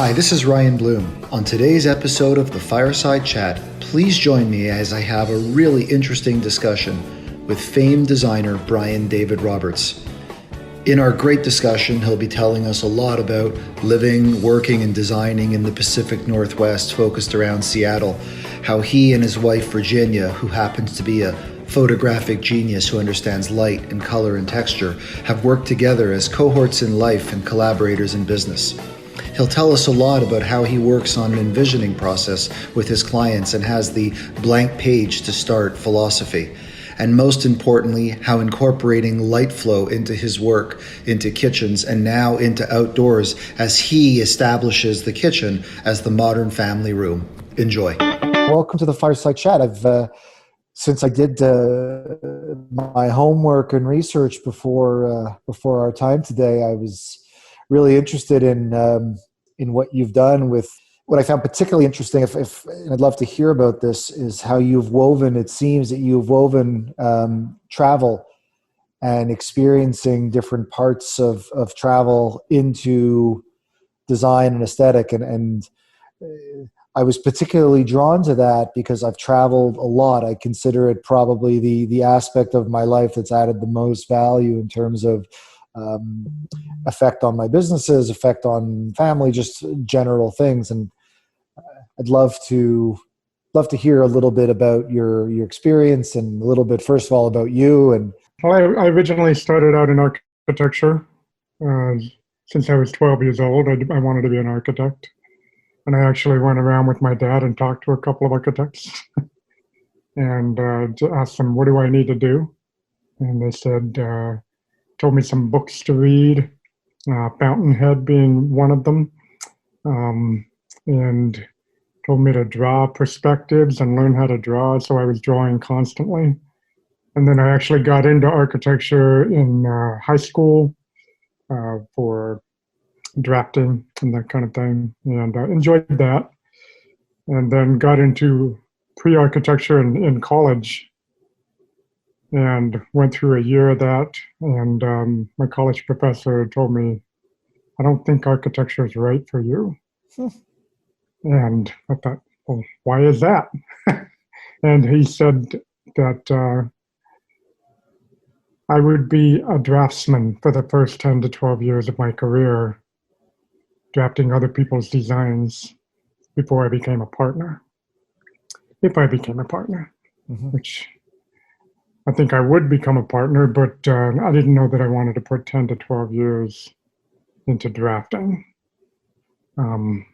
Hi, this is Ryan Bloom. On today's episode of the Fireside Chat, please join me as I have a really interesting discussion with famed designer Brian David Roberts. In our great discussion, he'll be telling us a lot about living, working, and designing in the Pacific Northwest, focused around Seattle, how he and his wife Virginia, who happens to be a photographic genius who understands light and color and texture, have worked together as cohorts in life and collaborators in business. He'll tell us a lot about how he works on an envisioning process with his clients and has the blank page to start philosophy. And most importantly, how incorporating light flow into his work, into kitchens, and now into outdoors as he establishes the kitchen as the modern family room. Enjoy. Welcome to the Fireside Chat. Since I did my homework and research before our time today, I was really interested in what you've done with. What I found particularly interesting, and I'd love to hear about this, is how you've woven, it seems that you've woven travel and experiencing different parts of travel into design and aesthetic. And I was particularly drawn to that because I've traveled a lot. I consider it probably the aspect of my life that's added the most value in terms of effect on my businesses, effect on family, just general things. And I'd love to hear a little bit about your experience and a little bit, first of all, about you. And well, I originally started out in architecture. Since I was 12 years old, I wanted to be an architect. And I actually went around with my dad and talked to a couple of architects and asked them, what do I need to do? And they said, told me some books to read, Fountainhead being one of them, and told me to draw perspectives and learn how to draw. So I was drawing constantly. And then I actually got into architecture in high school for drafting and that kind of thing, and enjoyed that. And then got into pre-architecture in college and went through a year of that. And my college professor told me, I don't think architecture is right for you. And I thought, well, why is that? And he said that I would be a draftsman for the first 10 to 12 years of my career, drafting other people's designs before I became a partner. If I became a partner, which I think I would become a partner, but I didn't know that I wanted to put 10 to 12 years into drafting. And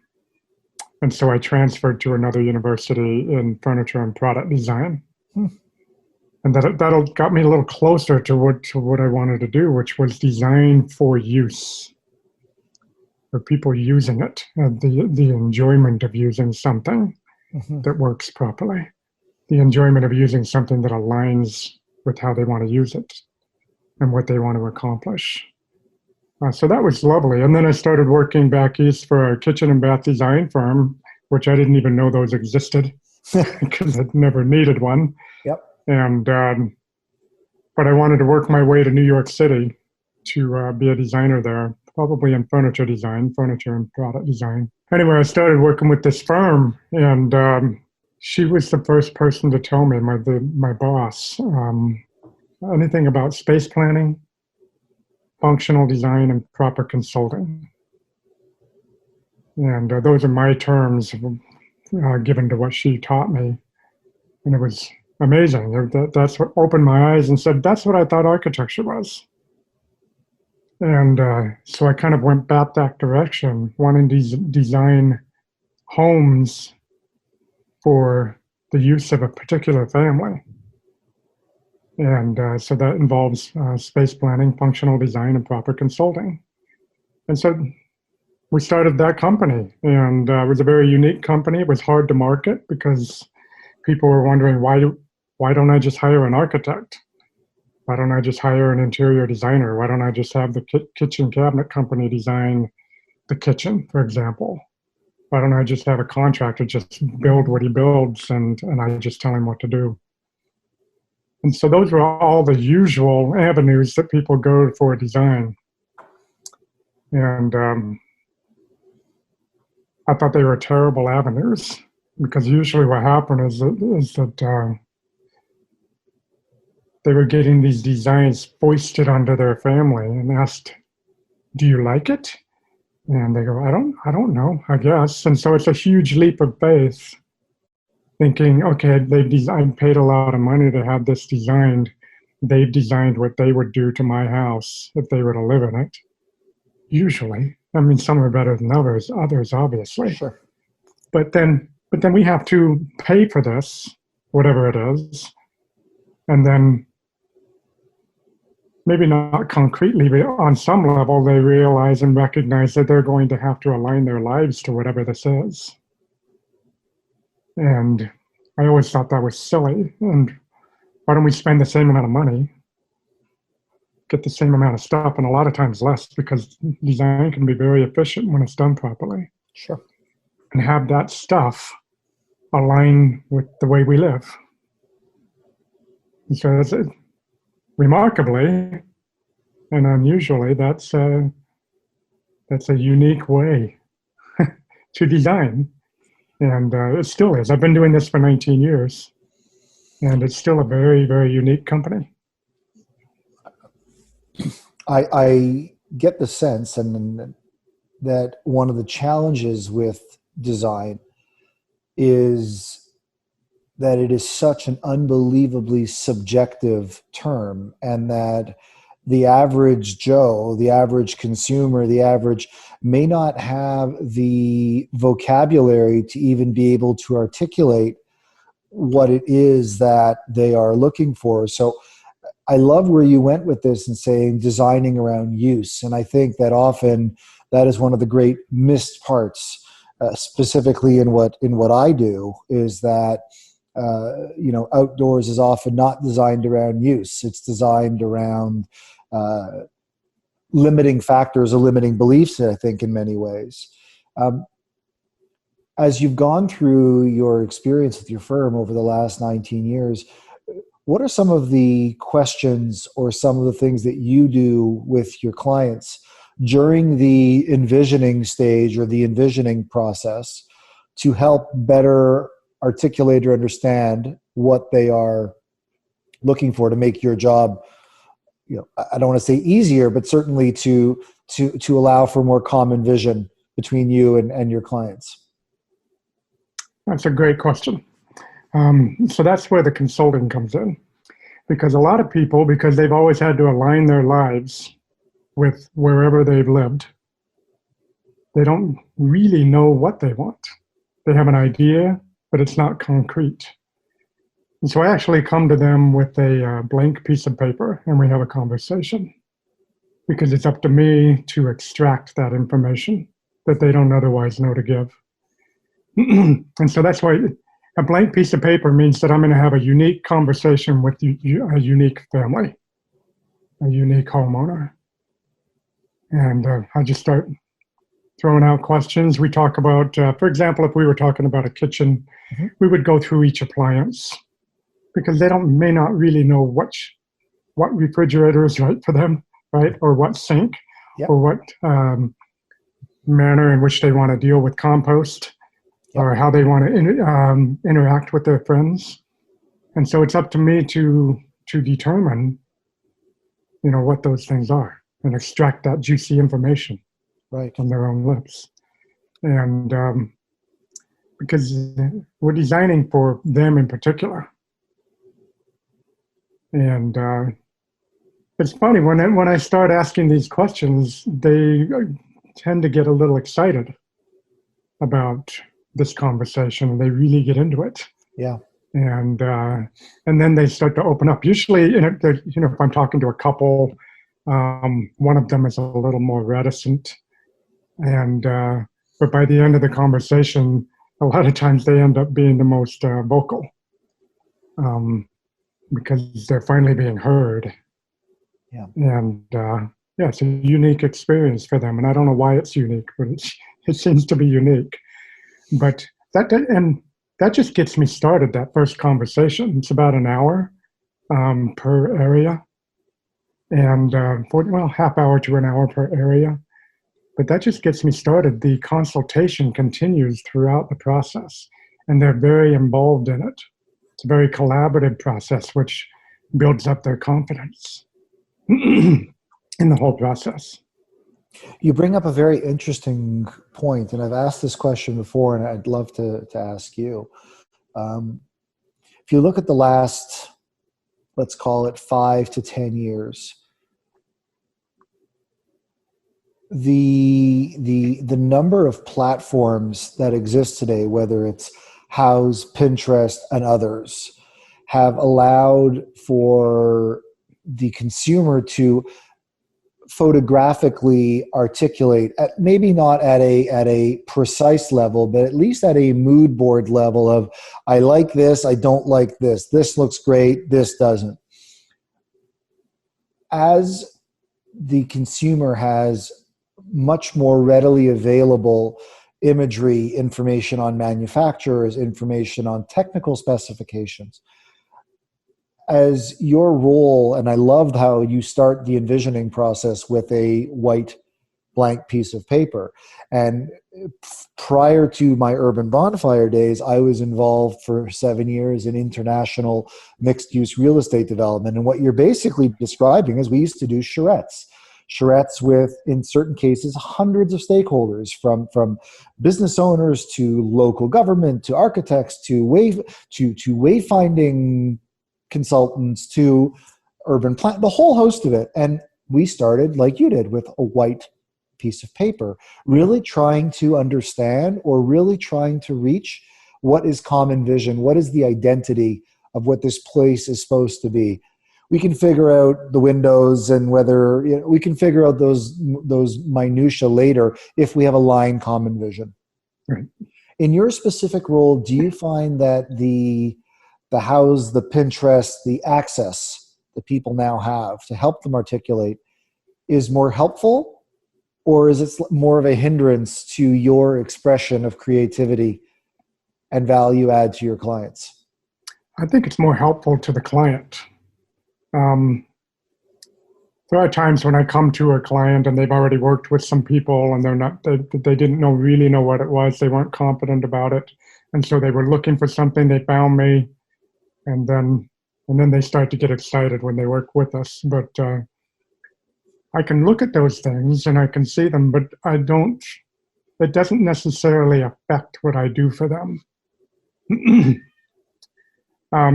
so I transferred to another university in furniture and product design. And that got me a little closer to what I wanted to do, which was design for use, for people using it, the enjoyment of using something that works properly, the enjoyment of using something that aligns with how they want to use it and what they want to accomplish. So that was lovely. And then I started working back east for a kitchen and bath design firm, which I didn't even know those existed because I'd never needed one. Yep. And but I wanted to work my way to New York City to be a designer there, probably in furniture design, furniture and product design. Anyway, I started working with this firm, and she was the first person to tell me, my boss, anything about space planning, functional design, and proper consulting. And those are my terms given to what she taught me. And it was amazing. That's what opened my eyes and said, that's what I thought architecture was. And so I kind of went back that direction, wanting to design homes for the use of a particular family. And so that involves space planning, functional design, and proper consulting. And so we started that company, and it was a very unique company. It was hard to market because people were wondering, why don't I just hire an architect? Why don't I just hire an interior designer? Why don't I just have the kitchen cabinet company design the kitchen, for example? Why don't I just have a contractor just build what he builds and I just tell him what to do? And so those were all the usual avenues that people go for design. And I thought they were terrible avenues, because usually what happened is that they were getting these designs foisted onto their family and asked, "Do you like it?" And they go, I don't know, I guess." And so it's a huge leap of faith, thinking, okay, I paid a lot of money to have this designed. They've designed what they would do to my house if they were to live in it. Usually, I mean, some are better than others, obviously. Sure. But then we have to pay for this, whatever it is, and then maybe not concretely, but on some level, they realize and recognize that they're going to have to align their lives to whatever this is. And I always thought that was silly. And why don't we spend the same amount of money, get the same amount of stuff, and a lot of times less, because design can be very efficient when it's done properly. Sure. And have that stuff align with the way we live. And so that's it. Remarkably and unusually, that's a unique way to design, and it still is. I've been doing this for 19 years, and it's still a very, very unique company. I get the sense, and that one of the challenges with design is that it is such an unbelievably subjective term, and that the average Joe, the average consumer, the average may not have the vocabulary to even be able to articulate what it is that they are looking for. So I love where you went with this and saying designing around use. And I think that often that is one of the great missed parts, specifically in what I do, is that outdoors is often not designed around use. It's designed around limiting factors or limiting beliefs, I think, in many ways. As you've gone through your experience with your firm over the last 19 years, what are some of the questions or some of the things that you do with your clients during the envisioning stage or the envisioning process to help better articulate or understand what they are looking for to make your job, I don't want to say easier, but certainly to allow for more common vision between you and your clients? That's a great question. So that's where the consulting comes in, because a lot of people, because they've always had to align their lives with wherever they've lived, they don't really know what they want. They have an idea, but it's not concrete. And so I actually come to them with a blank piece of paper, and we have a conversation, because it's up to me to extract that information that they don't otherwise know to give. And so that's why a blank piece of paper means that I'm going to have a unique conversation with a unique family, a unique homeowner. And I just start throwing out questions. We talk about, for example, if we were talking about a kitchen, we would go through each appliance, because they may not really know what refrigerator is right for them, right? Or what sink, or what manner in which they want to deal with compost, or how they want to interact with their friends. And so it's up to me to determine, what those things are, and extract that juicy information from their own lips. And because we're designing for them in particular. And it's funny, when I start asking these questions, they tend to get a little excited about this conversation, and they really get into it. Yeah. And then they start to open up. Usually, if I'm talking to a couple, one of them is a little more reticent, and but by the end of the conversation, a lot of times they end up being the most vocal, because they're finally being heard. Yeah. And it's a unique experience for them, and I don't know why it's unique, but it seems to be unique. But that just gets me started, that first conversation. It's about an hour per area, and half hour to an hour per area. But that just gets me started. The consultation continues throughout the process, and they're very involved in it. It's a very collaborative process, which builds up their confidence in the whole process. You bring up a very interesting point, and I've asked this question before, and I'd love to ask you. If you look at the last, let's call it 5 to 10 years, the number of platforms that exist today, whether it's Houzz, Pinterest, and others, have allowed for the consumer to photographically articulate, maybe not at a precise level, but at least at a mood board level of, I like this, I don't like this, this looks great, this doesn't. As the consumer has much more readily available imagery, information on manufacturers, information on technical specifications, as your role, and I loved how you start the envisioning process with a white blank piece of paper. And prior to my urban bonfire days, I was involved for 7 years in international mixed-use real estate development. And what you're basically describing is we used to do charrettes with, in certain cases, hundreds of stakeholders, from business owners to local government to architects to wayfinding consultants to urban plan, the whole host of it. And we started like you did with a white piece of paper, really trying to understand or really trying to reach what is common vision, what is the identity of what this place is supposed to be. We can figure out the windows and whether, we can figure out those minutia later if we have a line common vision. Right. In your specific role, do you find that the Houzz, the Pinterest, the access that people now have to help them articulate is more helpful, or is it more of a hindrance to your expression of creativity and value add to your clients? I think it's more helpful to the client. There are times when I come to a client and they've already worked with some people and they didn't really know what it was. They weren't confident about it. And so they were looking for something, they found me. And then they start to get excited when they work with us. But I can look at those things and I can see them, but it doesn't necessarily affect what I do for them.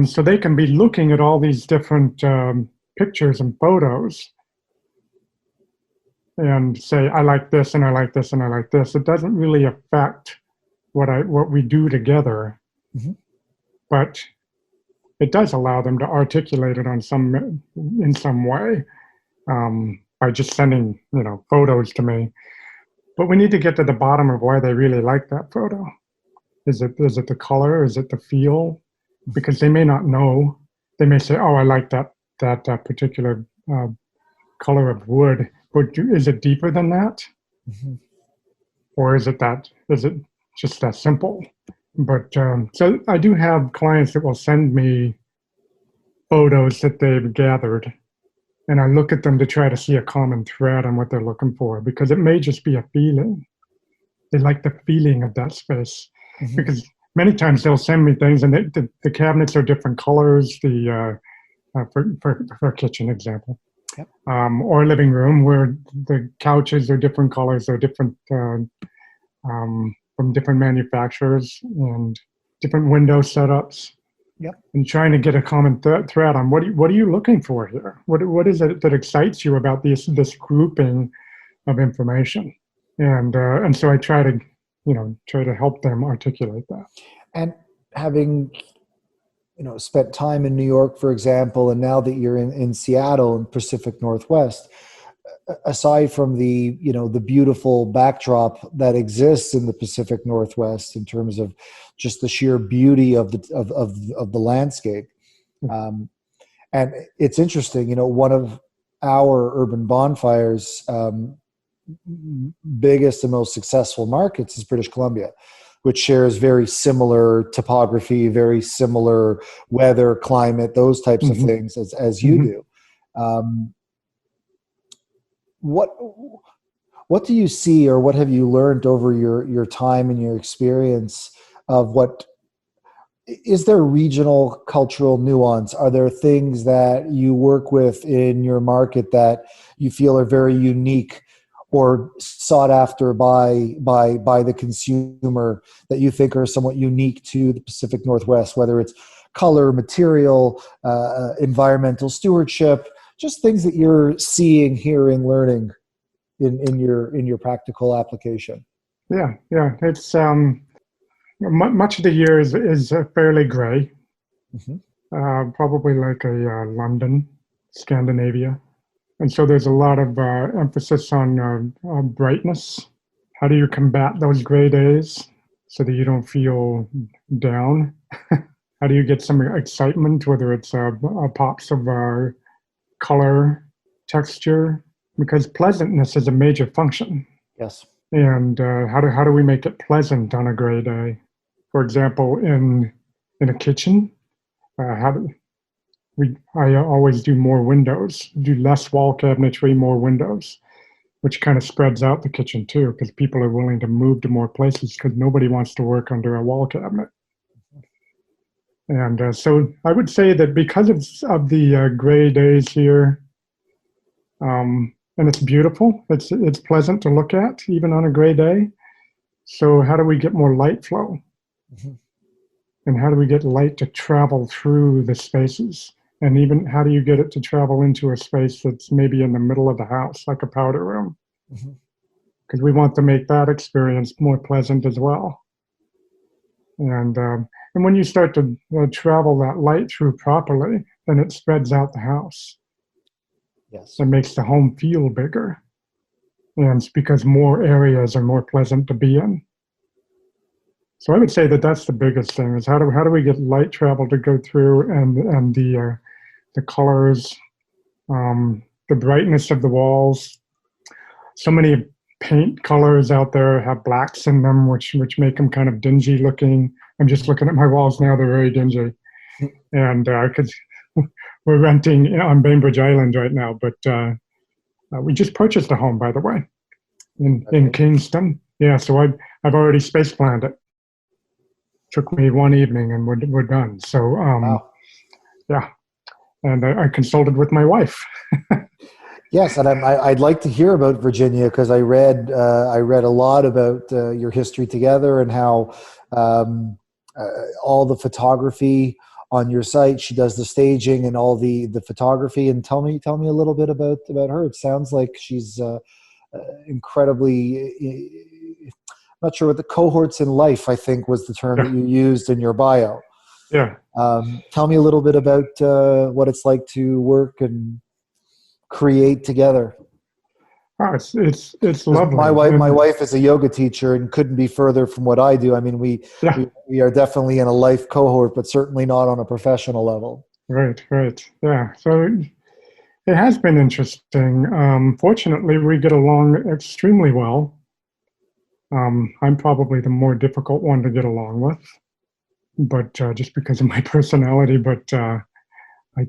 So they can be looking at all these different pictures and photos and say, I like this and I like this and I like this. It doesn't really affect what we do together, but it does allow them to articulate it in some way by just sending photos to me. But we need to get to the bottom of why they really like that photo. Is it the color? Is it the feel? Because they may not know. They may say, "Oh, I like that particular color of wood." But is it deeper than that, or is it just that simple? But so I do have clients that will send me photos that they've gathered, and I look at them to try to see a common thread on what they're looking for, because it may just be a feeling. They like the feeling of that space, because many times they'll send me things, and the cabinets are different colors. For kitchen example, or living room where the couches are different colors, they're different. From different manufacturers and different window setups, and trying to get a common thread on what are you looking for here? What is it that excites you about this grouping of information? And so I try to help them articulate that. And having spent time in New York, for example, and now that you're in Seattle and Pacific Northwest, aside from the beautiful backdrop that exists in the Pacific Northwest in terms of just the sheer beauty of the landscape, and it's interesting. One of our urban bonfires' biggest and most successful markets is British Columbia, which shares very similar topography, very similar weather, climate, those types of things as you do. What do you see, or what have you learned over your time and your experience of what is there regional cultural nuance? Are there things that you work with in your market that you feel are very unique or sought after by the consumer that you think are somewhat unique to the Pacific Northwest, whether it's color, material, environmental stewardship, just things that you're seeing, hearing, learning in your practical application? Yeah. It's much of the year is fairly gray, Hmm. probably like a London, Scandinavia. And so there's a lot of emphasis on brightness. How do you combat those gray days so that you don't feel down? How do you get some excitement, whether it's pops of color, texture? Because pleasantness is a major function. Yes. And how do we make it pleasant on a gray day? For example, in a kitchen, how do I always do more windows, do less wall cabinetry, more windows, which kind of spreads out the kitchen too, because people are willing to move to more places because nobody wants to work under a wall cabinet. And so I would say that because of the gray days here, and it's beautiful, it's pleasant to look at even on a gray day. So how do we get more light flow? Mm-hmm. And how do we get light to travel through the spaces? And even how do you get it to travel into a space that's maybe in the middle of the house, like a powder room? Mm-hmm. Because we want to make that experience more pleasant as well. And when you start to travel that light through properly, then it spreads out the house. Yes. It makes the home feel bigger. And it's because more areas are more pleasant to be in. So I would say that that's the biggest thing, is how do we get light travel to go through, and the colors, the brightness of the walls. So many paint colors out there have blacks in them, which make them kind of dingy looking. I'm just looking at my walls now; they're very dingy. And because we're renting on Bainbridge Island right now, but we just purchased a home, by the way, in Kingston. Yeah, so I've already space planned it. Took me one evening, and we're done. So Wow. yeah, and I consulted with my wife. Yes, and I'd like to hear about Virginia, because I read a lot about your history together and how all the photography on your site. She does the staging and all the photography. And tell me a little bit about her. It sounds like she's incredibly. I'm not sure what the cohorts in life, I think, was the term that Yeah, you used in your bio. yeah. Tell me a little bit about what it's like to work and create together. Oh, it's Because my lovely, wife, my and wife is a yoga teacher and couldn't be further from what I do. I mean, yeah, we are definitely in a life cohort, but certainly not on a professional level. right, yeah. So it has been interesting. Fortunately, we get along extremely well. I'm probably the more difficult one to get along with, but just because of my personality. But I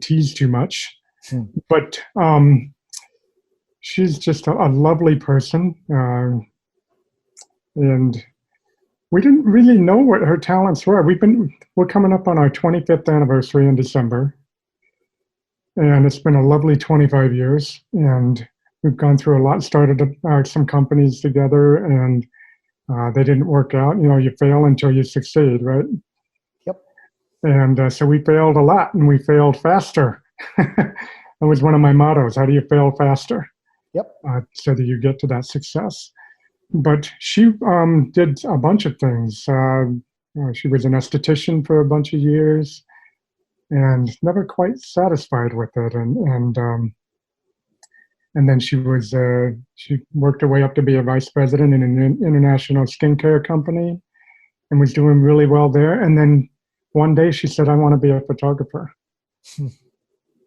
tease too much. Hmm. But she's just a lovely person, and we didn't really know what her talents were. We're coming up on our 25th anniversary in December, and it's been a lovely 25 years. And we've gone through a lot. Started some companies together, and they didn't work out. You know, you fail until you succeed, right? Yep. And so we failed a lot, and we failed faster. That was one of my mottos. How do you fail faster? Yep. So that you get to that success. But she did a bunch of things. She was an esthetician for a bunch of years, and never quite satisfied with it. And then she worked her way up to be a vice president in an international skincare company, and was doing really well there. And then one day she said, "I want to be a photographer."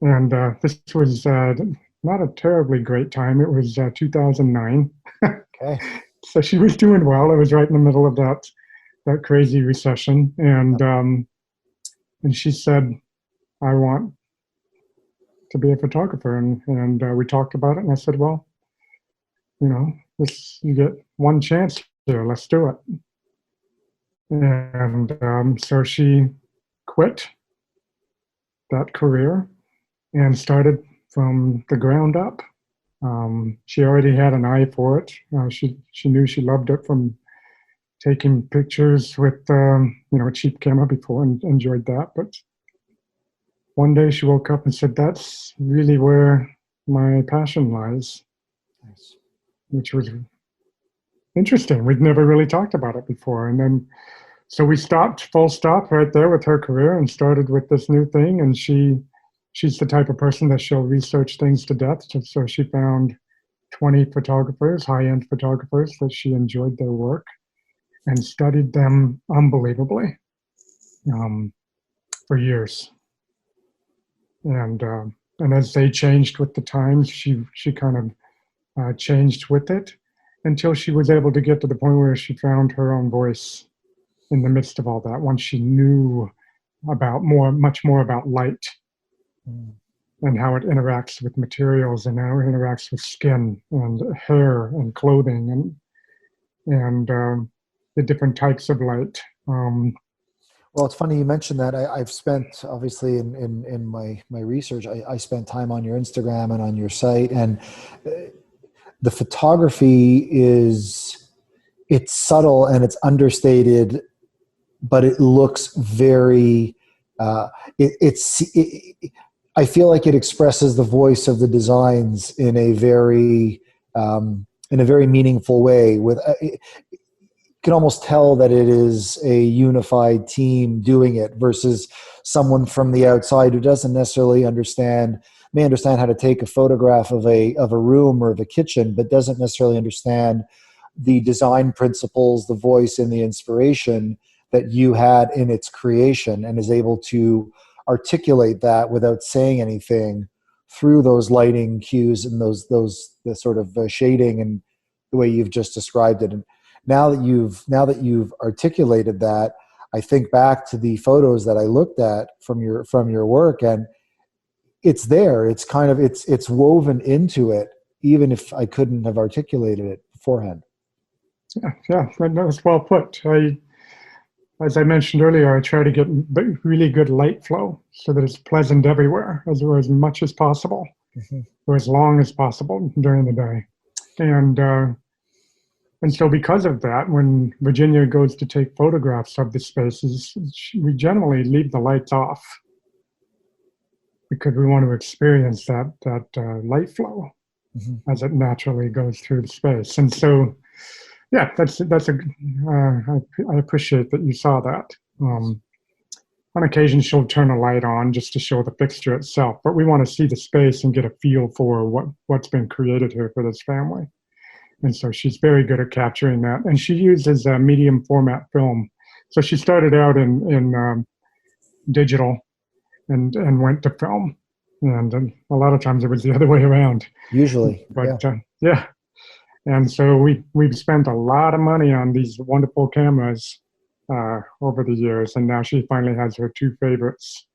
And this was not a terribly great time. It was 2009. Okay. So she was doing well. It was right in the middle of that crazy recession, and she said, "I want to be a photographer." And we talked about it, and I said, "Well, you get one chance here, let's do it. And so she quit that career and started from the ground up. She already had an eye for it. She knew she loved it from taking pictures with a cheap camera before, and enjoyed that. But one day she woke up and said, "That's really where my passion lies," Nice. which was interesting. We'd never really talked about it before. And then, so we stopped, full stop right there with her career, and started with this new thing. And she's the type of person that she'll research things to death. So she found 20 photographers, high-end photographers, that she enjoyed their work and studied them unbelievably for years. And as they changed with the times, she kind of changed with it until she was able to get to the point where she found her own voice in the midst of all that. Once she knew about much more about light and how it interacts with materials and how it interacts with skin and hair and clothing and the different types of light. Well, it's funny you mentioned that. I've spent, obviously, in my research, I spent time on your Instagram and on your site, and the photography it's subtle and it's understated, but it looks very, I feel like it expresses the voice of the designs in a very meaningful way. You can almost tell that it is a unified team doing it versus someone from the outside who doesn't necessarily may understand how to take a photograph of a room or of a kitchen, but doesn't necessarily understand the design principles, the voice, and the inspiration that you had in its creation, and is able to articulate that without saying anything through those lighting cues and the sort of shading and the way you've just described it. And now that you've articulated that, I think back to the photos that I looked at from your work, and it's there. It's kind of it's woven into it, even if I couldn't have articulated it beforehand. Yeah, that was well put. As I mentioned earlier, I try to get really good light flow so that it's pleasant everywhere, as much as possible, or as long as possible during the day. And so because of that, when Virginia goes to take photographs of the spaces, we generally leave the lights off because we want to experience that light flow as it naturally goes through the space. And so, yeah, I appreciate that you saw that. On occasion, she'll turn a light on just to show the fixture itself, but we want to see the space and get a feel for what's been created here for this family. And so she's very good at capturing that. And she uses a medium format film. So she started out in digital and went to film. And a lot of times it was the other way around. Usually, but yeah. And so we've spent a lot of money on these wonderful cameras over the years. And now she finally has her two favorites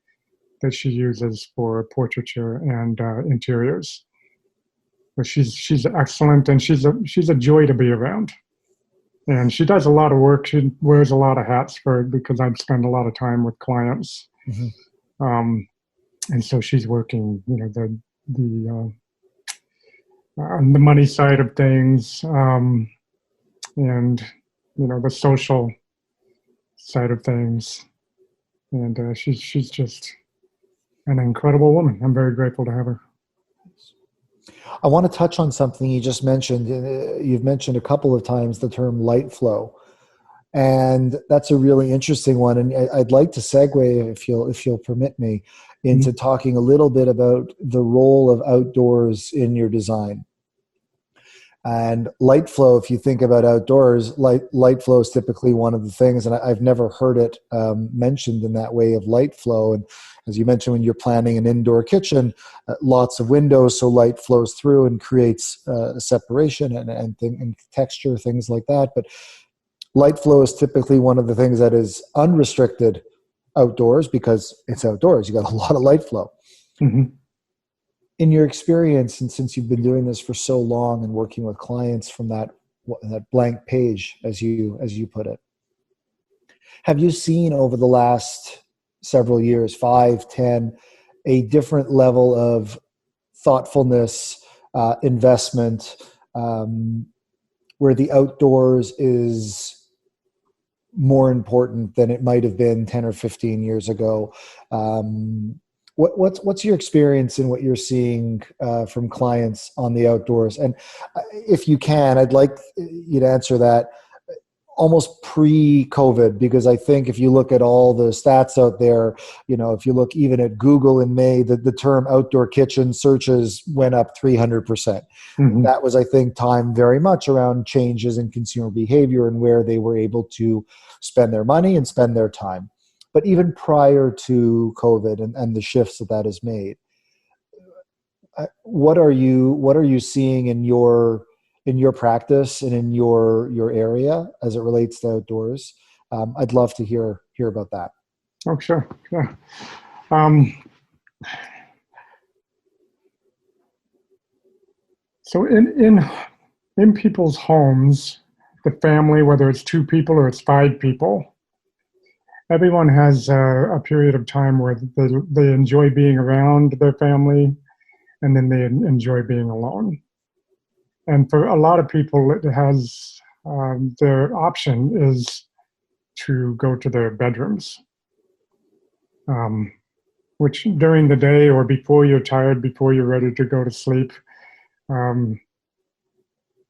that she uses for portraiture and interiors. But she's excellent, and she's a joy to be around. And she does a lot of work. She wears a lot of hats because I spend a lot of time with clients. And so she's working, the money side of things, and the social side of things. And she's just an incredible woman. I'm very grateful to have her. I want to touch on something you just mentioned. You've mentioned a couple of times the term light flow, and that's a really interesting one. And I'd like to segue, if you'll permit me, into talking a little bit about the role of outdoors in your design. And light flow, if you think about outdoors, light flow is typically one of the things, and I've never heard it mentioned in that way of light flow. And as you mentioned, when you're planning an indoor kitchen, lots of windows, so light flows through and creates separation and texture, things like that. But light flow is typically one of the things that is unrestricted outdoors because it's outdoors. You got a lot of light flow. In your experience, and since you've been doing this for so long and working with clients from that blank page, as you put it, have you seen over the last several years, 5, 10, a different level of thoughtfulness, investment, where the outdoors is more important than it might have been 10 or 15 years ago? What's your experience in what you're seeing from clients on the outdoors? And if you can, I'd like you to answer that almost pre-COVID, because I think if you look at all the stats out there, if you look even at Google in May, the term outdoor kitchen searches went up 300%. Mm-hmm. That was, I think, timed very much around changes in consumer behavior and where they were able to spend their money and spend their time. But even prior to COVID and the shifts that has made, what are you seeing in your practice and in your area as it relates to outdoors? I'd love to hear about that. Oh, sure. Yeah. So in people's homes, the family, whether it's 2 people or it's 5 people, everyone has a period of time where they enjoy being around their family, and then they enjoy being alone. And for a lot of people, it has their option is to go to their bedrooms, which during the day or before you're tired, before you're ready to go to sleep,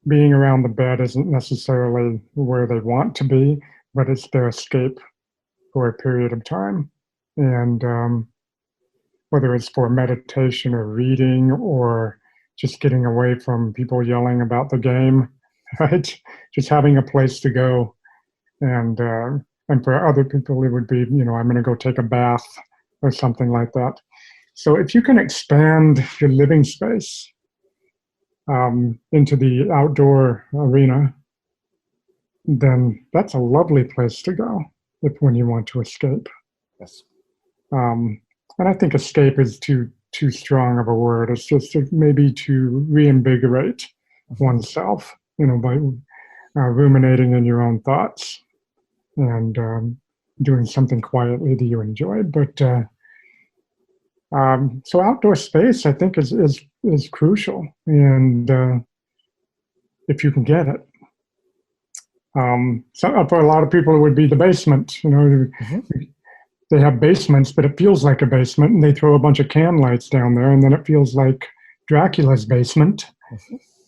being around the bed isn't necessarily where they want to be, but it's their escape for a period of time. And whether it's for meditation or reading or just getting away from people yelling about the game, right? Just having a place to go. And for other people, it would be, I'm going to go take a bath or something like that. So if you can expand your living space into the outdoor arena, then that's a lovely place to go when you want to escape. Yes. And I think escape is too strong of a word. It's just maybe to reinvigorate oneself, by ruminating in your own thoughts and doing something quietly that you enjoy. But so outdoor space, I think, is crucial, and if you can get it. So for a lot of people, it would be the basement. They have basements, but it feels like a basement, and they throw a bunch of can lights down there, and then it feels like Dracula's basement,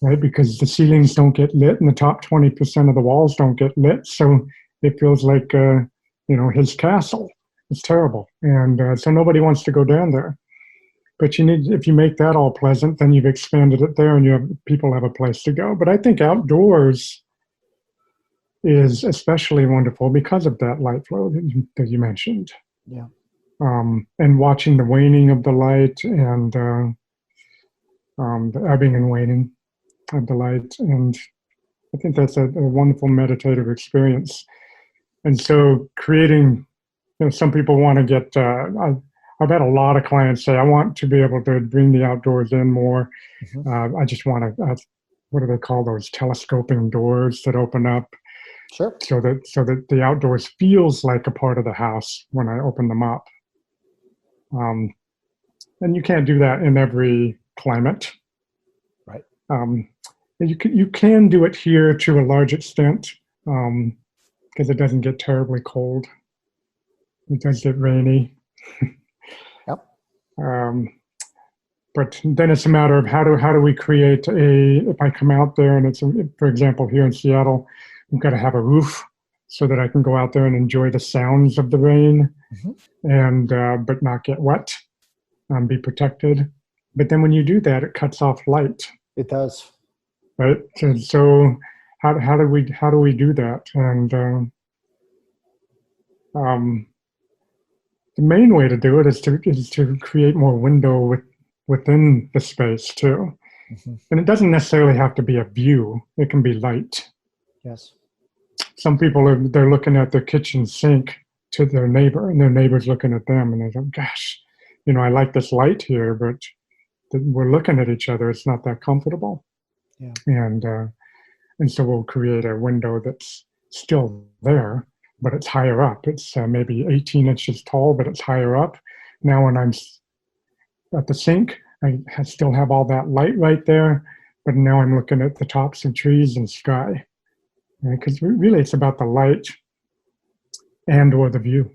right? Because the ceilings don't get lit, and the top 20% of the walls don't get lit, so it feels like his castle. It's terrible, and so nobody wants to go down there. But if you make that all pleasant, then you've expanded it there, and people have a place to go. But I think outdoors is especially wonderful because of that light flow that you mentioned. Yeah. And watching the waning of the light and the ebbing and waning of the light. And I think that's a wonderful meditative experience. And so creating, some people want to get, I've had a lot of clients say, I want to be able to bring the outdoors in more. I just want to, what do they call those, telescoping doors that open up? Sure. So that the outdoors feels like a part of the house when I open them up. And you can't do that in every climate. Right. You can do it here to a large extent because it doesn't get terribly cold. It does get rainy. Yep. But then it's a matter of how do we create if I come out there and for example, here in Seattle, I've got to have a roof so that I can go out there and enjoy the sounds of the rain and but not get wet, be protected. But then when you do that, it cuts off light. It does. Right. So how do we do that? And the main way to do it is to create more window within the space too. And it doesn't necessarily have to be a view. It can be light. Yes. Some people they're looking at their kitchen sink to their neighbor, and their neighbor's looking at them, and they go, "Gosh, I like this light here, but we're looking at each other, it's not that comfortable. Yeah. And so we'll create a window that's still there, but it's higher up. It's maybe 18 inches tall, but it's higher up. Now when I'm at the sink, I still have all that light right there, but now I'm looking at the tops of trees and sky. Because really it's about the light and or the view.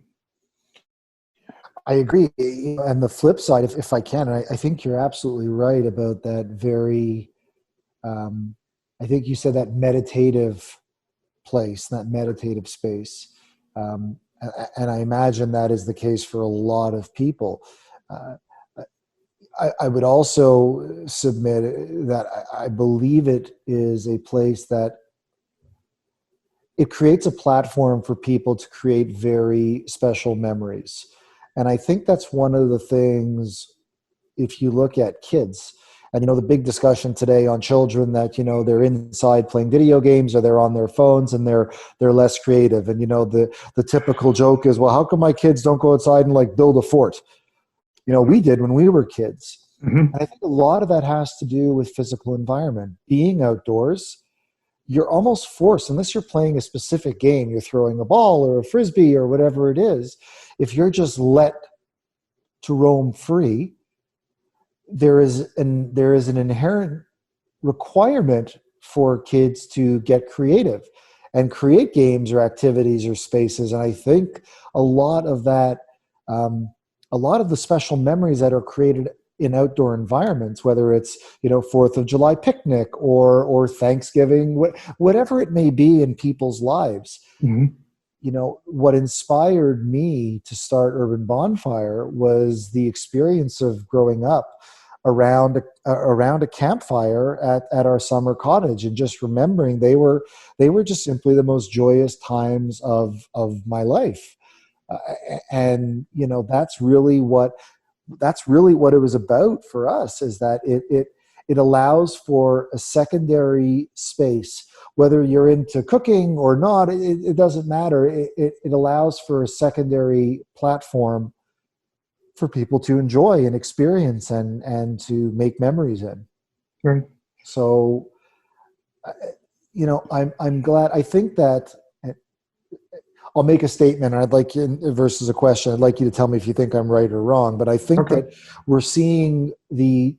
I agree. And the flip side, if I can, I think you're absolutely right about that very, I think you said that meditative place, that meditative space. And I imagine that is the case for a lot of people. I would also submit that I believe it is a place that it creates a platform for people to create very special memories. And I think that's one of the things, if you look at kids, and the big discussion today on children that they're inside playing video games or they're on their phones and they're less creative. And the typical joke is, well, how come my kids don't go outside and like build a fort? We did when we were kids. Mm-hmm. And I think a lot of that has to do with physical environment. Being outdoors, you're almost forced, unless you're playing a specific game, you're throwing a ball or a frisbee or whatever it is, if you're just let to roam free, there is an inherent requirement for kids to get creative and create games or activities or spaces. And I think a lot of that, a lot of the special memories that are created in outdoor environments, whether it's 4th of July picnic or Thanksgiving, whatever it may be in people's lives. Mm-hmm. What inspired me to start Urban Bonfire was the experience of growing up around a campfire at our summer cottage, and just remembering they were just simply the most joyous times of my life. And that's really what it was about for us, is that it allows for a secondary space, whether you're into cooking or not, it doesn't matter. It allows for a secondary platform for people to enjoy and experience and to make memories in. Right. So, I'm glad. I think that I'll make a statement, and I'd like you, versus a question, I'd like you to tell me if you think I'm right or wrong. But I think that we're seeing the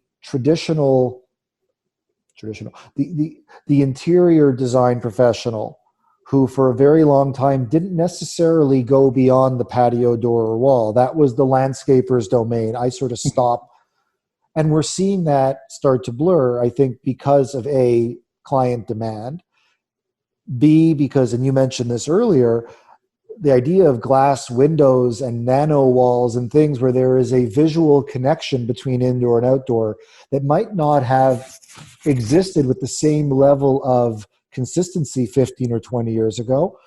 the interior design professional who for a very long time didn't necessarily go beyond the patio door or wall. That was the landscaper's domain. I sort of stopped. And we're seeing that start to blur, I think, because of A, client demand, B, because, and you mentioned this earlier, the idea of glass windows and nano walls and things where there is a visual connection between indoor and outdoor that might not have existed with the same level of consistency 15 or 20 years ago.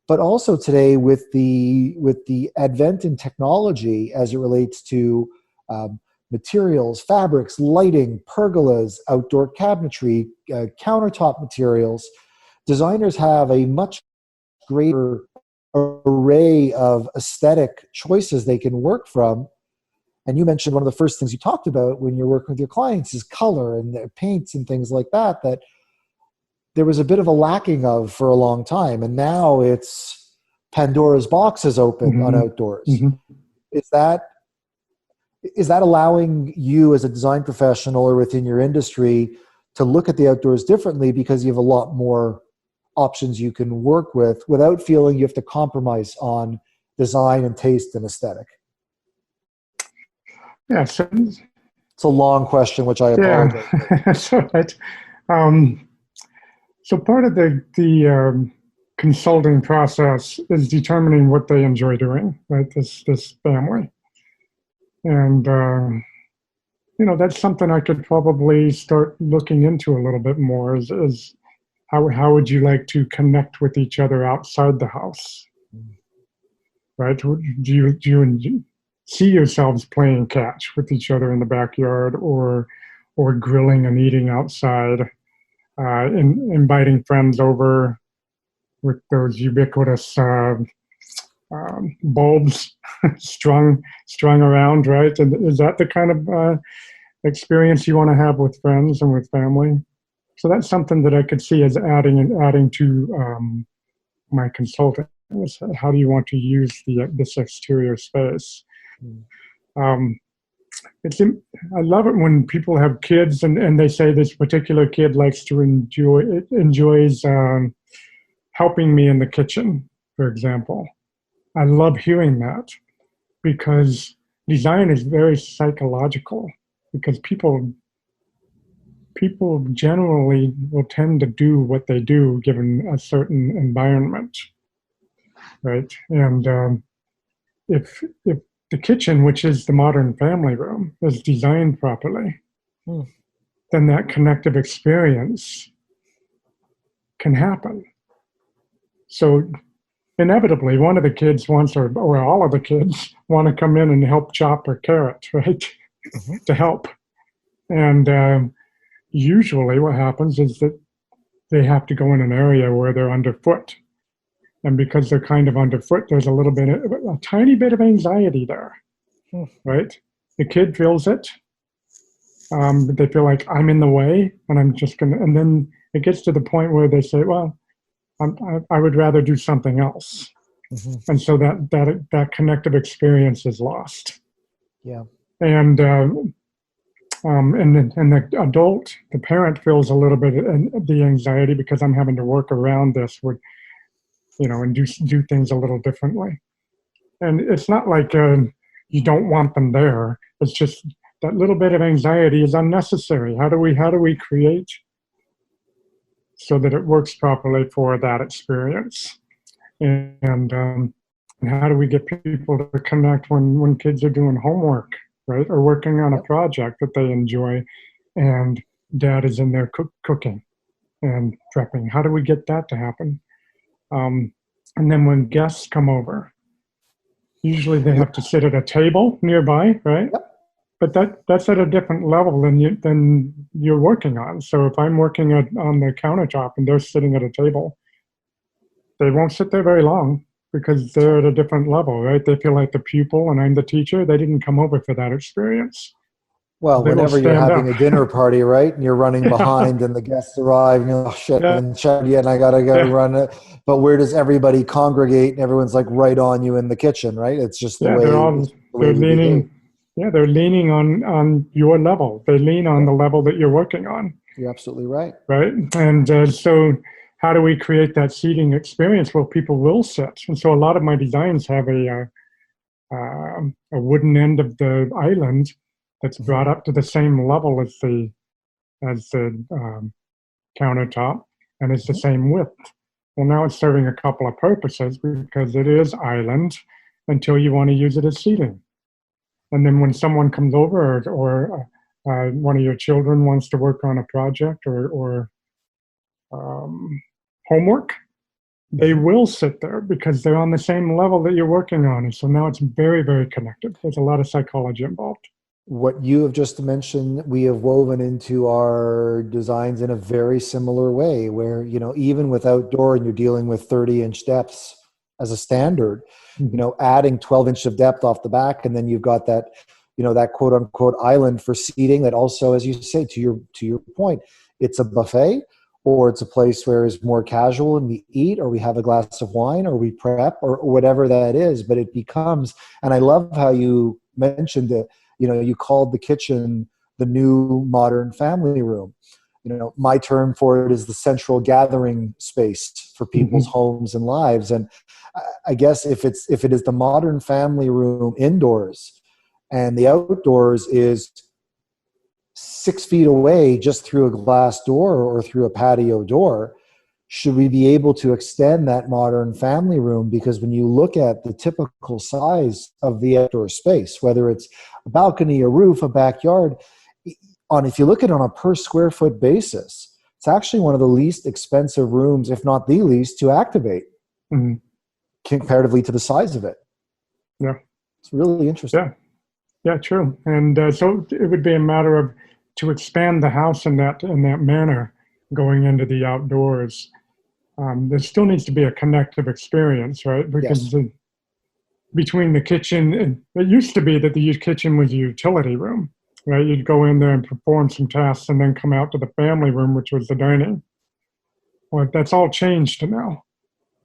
But also today with the advent in technology as it relates to materials, fabrics, lighting, pergolas, outdoor cabinetry, countertop materials, designers have a much greater array of aesthetic choices they can work from. And you mentioned one of the first things you talked about when you're working with your clients is color and the paints and things like that there was a bit of a lacking of for a long time. And now it's Pandora's box is open on outdoors. Mm-hmm. Is that allowing you as a design professional or within your industry to look at the outdoors differently because you have a lot more options you can work with without feeling you have to compromise on design and taste and aesthetic? Yeah, so it's a long question, which I apologize. Yeah, that's all right. So part of the consulting process is determining what they enjoy doing, right? This family, and that's something I could probably start looking into a little bit more. Is how would you like to connect with each other outside the house, right? Do you see yourselves playing catch with each other in the backyard, or grilling and eating outside, inviting friends over with those ubiquitous bulbs strung around, right? And is that the kind of experience you want to have with friends and with family. So that's something that I could see as adding to my consulting. How do you want to use this exterior space? Um, I love it when people have kids and they say this particular kid likes to enjoys helping me in the kitchen, for example. I love hearing that because design is very psychological, because people generally will tend to do what they do given a certain environment, right? And if the kitchen, which is the modern family room, is designed properly, then that connective experience can happen. So inevitably, one of the kids wants, or all of the kids want to come in and help chop a carrot, right? To help. And usually what happens is that they have to go in an area where they're underfoot. And because they're kind of underfoot, there's a tiny bit of anxiety there, right? The kid feels it. They feel like I'm in the way, and I'm just gonna. And then it gets to the point where they say, "Well, I would rather do something else," and so that connective experience is lost. Yeah. And the adult, the parent feels a little bit of the anxiety because I'm having to work around this with, and do things a little differently. And it's not like you don't want them there. It's just that little bit of anxiety is unnecessary. How do we create so that it works properly for that experience? And how do we get people to connect when kids are doing homework, right, or working on a project that they enjoy, and dad is in there cooking and prepping? How do we get that to happen? And then when guests come over, usually they have to sit at a table nearby, right? Yep. But that's at a different level than you're working on. So if I'm working on the countertop and they're sitting at a table, they won't sit there very long because they're at a different level, right? They feel like the pupil and I'm the teacher. They didn't come over for that experience. Well, They will whenever you're stand having up. a dinner party, right, and you're running Yeah. behind and the guests arrive and you're like, oh shit, Yeah. I haven't checked yet and I gotta go Yeah. run it. But where does everybody congregate and everyone's like right on you in the kitchen, right? It's just the Yeah, way they're we behave. leaning. Yeah, they're leaning on your level. They lean on the level that you're working on, You're absolutely right. right? And so, how do we create that seating experience where people will sit? And so, a lot of my designs have a wooden end of the island that's brought up to the same level as the countertop, and it's the same width. Well, now it's serving a couple of purposes because it is island until you want to use it as seating. And then when someone comes over or one of your children wants to work on a project or homework, they will sit there because they're on the same level that you're working on. And so now it's very, very connected. There's a lot of psychology involved. What you have just mentioned, we have woven into our designs in a very similar way where, even with outdoor and you're dealing with 30-inch depths as a standard, adding 12 inches of depth off the back, and then you've got that, that quote unquote island for seating that also, as you say, to your point, it's a buffet or it's a place where it's more casual and we eat or we have a glass of wine or we prep or whatever that is, but it becomes, and I love how you mentioned it, you called the kitchen the new modern family room. My term for it is the central gathering space for people's homes and lives. And I guess if it is the modern family room indoors and the outdoors is 6 feet away just through a glass door or through a patio door, should we be able to extend that modern family room? Because when you look at the typical size of the outdoor space, whether it's a balcony, a roof, a backyard, if you look at it on a per square foot basis, it's actually one of the least expensive rooms, if not the least, to activate comparatively to the size of it. Yeah. It's really interesting. Yeah, true. And so it would be a matter of to expand the house in that manner going into the outdoors. There still needs to be a connective experience, right? Because between the kitchen, it used to be that the kitchen was a utility room. right? You'd go in there and perform some tasks and then come out to the family room, which was the dining. Well, that's all changed now.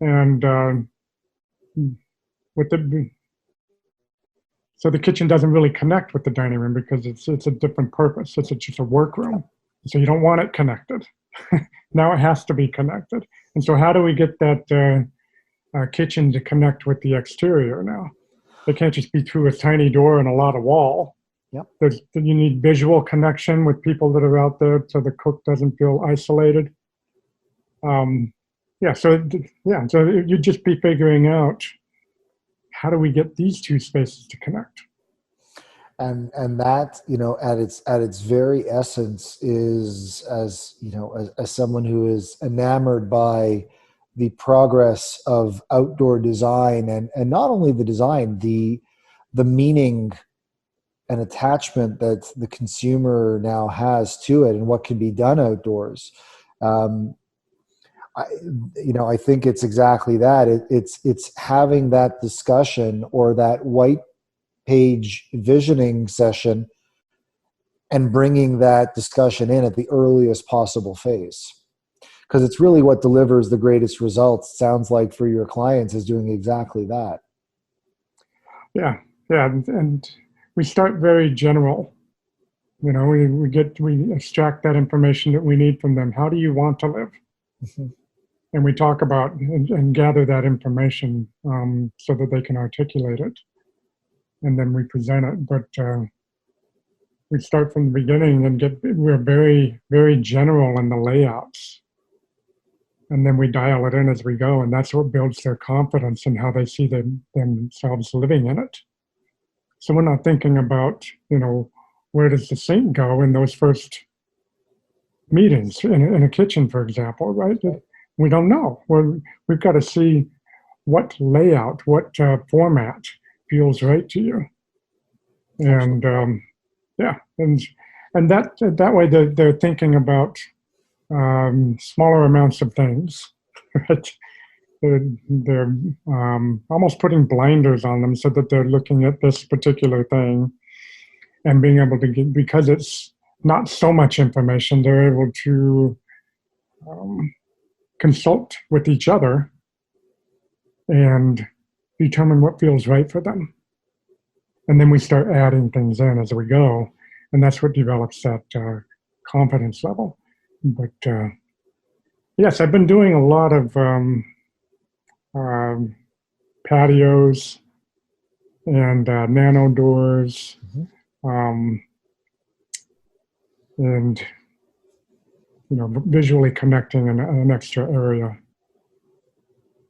And with the so the kitchen doesn't really connect with the dining room because it's a different purpose. It's just a workroom. So you don't want it connected. Now it has to be connected. And so how do we get that kitchen to connect with the exterior now? It can't just be through a tiny door and a lot of wall. Yep. You need visual connection with people that are out there so the cook doesn't feel isolated. So you'd just be figuring out, how do we get these two spaces to connect? And that, at its very essence is, as someone who is enamored by the progress of outdoor design, and not only the design, the meaning and attachment that the consumer now has to it and what can be done outdoors. I think it's exactly that. It's having that discussion or that white page visioning session and bringing that discussion in at the earliest possible phase, because it's really what delivers the greatest results. Sounds like for your clients is doing exactly that. Yeah, and we start very general. We extract that information that we need from them. How do you want to live? Mm-hmm. And we talk about and gather that information so that they can articulate it. And then we present it. But we start from the beginning and we're very, very general in the layouts. And then we dial it in as we go. And that's what builds their confidence in how they see themselves living in it. So we're not thinking about, where does the sink go in those first meetings in a kitchen, for example, right? We don't know. We've got to see what layout, what format feels right to you. And and that way they're thinking about smaller amounts of things. Right? They're almost putting blinders on them so that they're looking at this particular thing and being able to get, because it's not so much information, they're able to consult with each other and determine what feels right for them. And then we start adding things in as we go. And that's what develops that confidence level. But yes, I've been doing a lot of patios and nano doors, and visually connecting an extra area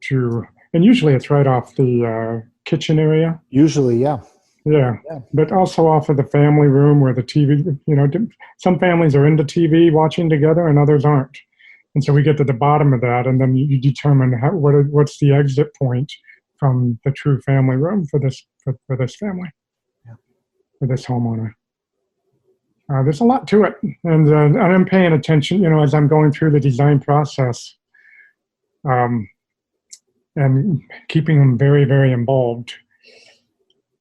to, and usually it's right off the kitchen area. Usually, yeah. Yeah, but also off of the family room where the TV, some families are into TV watching together and others aren't. And so we get to the bottom of that, and then you determine what's the exit point from the true family room for this family, for this homeowner. There's a lot to it, and I'm paying attention, as I'm going through the design process, and keeping them very, very involved.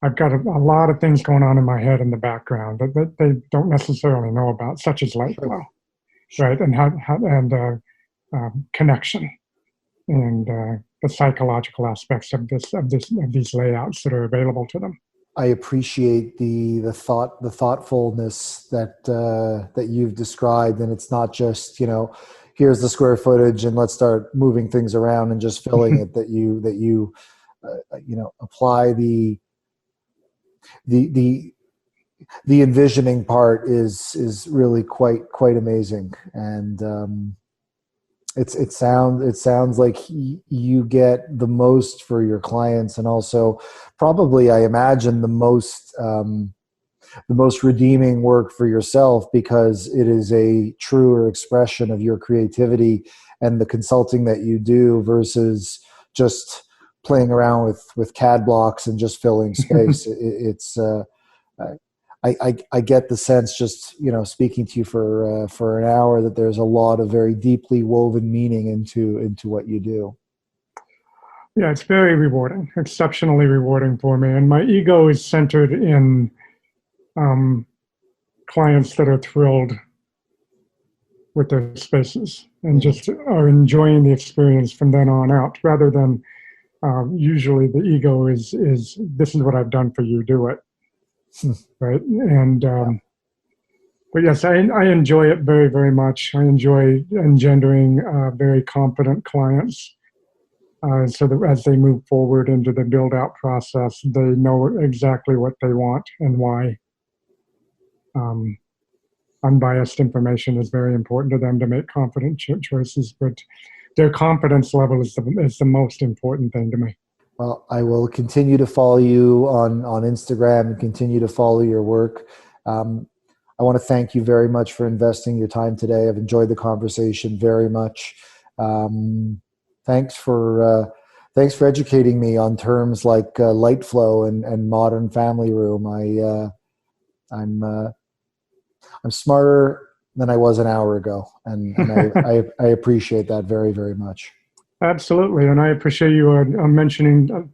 I've got a lot of things going on in my head in the background that they don't necessarily know about, such as light flow, right? And connection, and the psychological aspects of these layouts that are available to them. I appreciate the thoughtfulness that you've described, and it's not just here's the square footage and let's start moving things around and just filling it. That you apply the envisioning part is really quite amazing, and it sounds like you get the most for your clients, and also probably, I imagine, the most redeeming work for yourself, because it is a truer expression of your creativity and the consulting that you do versus just playing around with CAD blocks and just filling space. I get the sense, just speaking to you for an hour, that there's a lot of very deeply woven meaning into what you do. Yeah, it's very rewarding, exceptionally rewarding for me. And my ego is centered in clients that are thrilled with their spaces and just are enjoying the experience from then on out, rather than usually the ego is this is what I've done for you, do it. Right. And but yes, I enjoy it very, very much. I enjoy engendering very competent clients, so that as they move forward into the build out process, they know exactly what they want and why. Unbiased information is very important to them to make confident choices, but their confidence level is the most important thing to me. Well, I will continue to follow you on Instagram and continue to follow your work. I want to thank you very much for investing your time today. I've enjoyed the conversation very much. Thanks for educating me on terms like light flow and modern family room. I'm smarter than I was an hour ago, and I appreciate that very, very much. Absolutely, and I appreciate you mentioning,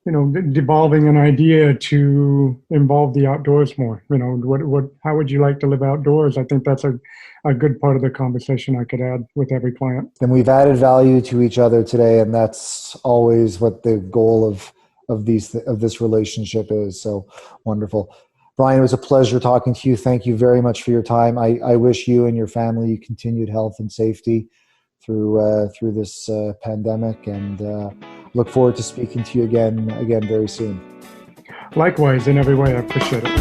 devolving an idea to involve the outdoors more. How would you like to live outdoors? I think that's a good part of the conversation I could add with every client. And we've added value to each other today, and that's always what the goal of this relationship is. So wonderful. Brian, it was a pleasure talking to you. Thank you very much for your time. I wish you and your family continued health and safety through this pandemic, and look forward to speaking to you again very soon. Likewise, in every way, I appreciate it.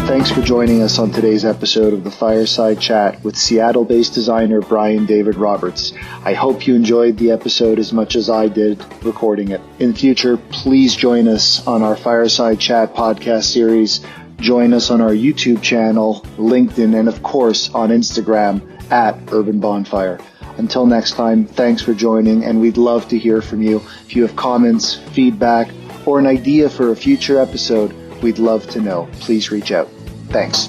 Thanks for joining us on today's episode of the Fireside Chat with Seattle-based designer Brian David Roberts. I hope you enjoyed the episode as much as I did recording it. In the future, please join us on our Fireside Chat podcast series. Join us on our YouTube channel, LinkedIn, and of course on Instagram @Urban Bonfire. Until next time, thanks for joining, and we'd love to hear from you. If you have comments, feedback, or an idea for a future episode, we'd love to know. Please reach out. Thanks.